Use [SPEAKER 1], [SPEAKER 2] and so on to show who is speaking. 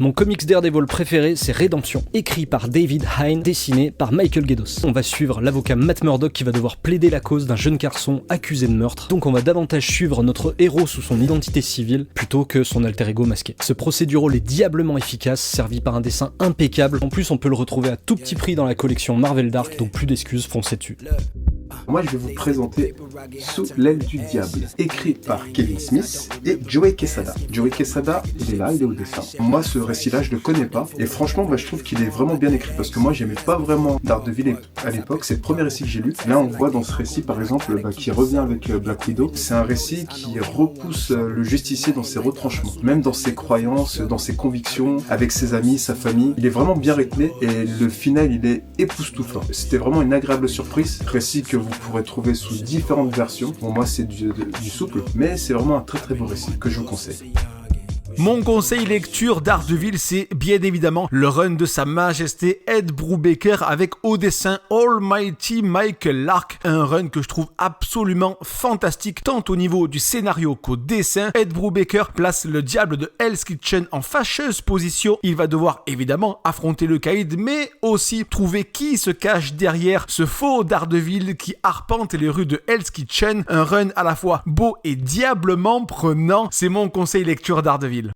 [SPEAKER 1] Mon comics Daredevil préféré, c'est Redemption, écrit par David Hine, dessiné par Michael Gaydos. On va suivre l'avocat Matt Murdock qui va devoir plaider la cause d'un jeune garçon accusé de meurtre, donc on va davantage suivre notre héros sous son identité civile plutôt que son alter ego masqué. Ce procédural est diablement efficace, servi par un dessin impeccable. En plus, on peut le retrouver à tout petit prix dans la collection Marvel Dark, donc plus d'excuses, foncez dessus.
[SPEAKER 2] Moi, je vais vous présenter Sous l'aile du diable, écrit par Kevin Smith et Joey Quesada. Joey Quesada, il est là, il est au dessin. Moi, ce récit-là, je le connais pas. Et franchement, je trouve qu'il est vraiment bien écrit parce que moi, j'aimais pas vraiment Daredevil à l'époque. C'est le premier récit que j'ai lu. Là, on voit dans ce récit, par exemple, qui revient avec Black Widow. C'est un récit qui repousse le justicier dans ses retranchements, même dans ses croyances, dans ses convictions, avec ses amis, sa famille. Il est vraiment bien rythmé et le final, il est époustouflant. C'était vraiment une agréable surprise. Récit que vous pourrez trouver sous différentes versions. Bon, moi, c'est du souple, mais c'est vraiment un très très beau récit que je vous conseille.
[SPEAKER 3] Mon conseil lecture Daredevil, c'est bien évidemment le run de Sa Majesté Ed Brubaker avec au dessin Almighty Michael Lark, un run que je trouve absolument fantastique tant au niveau du scénario qu'au dessin. Ed Brubaker place le diable de Hell's Kitchen en fâcheuse position. Il va devoir évidemment affronter le caïd, mais aussi trouver qui se cache derrière ce faux Daredevil qui arpente les rues de Hell's Kitchen. Un run à la fois beau et diablement prenant. C'est mon conseil lecture Daredevil.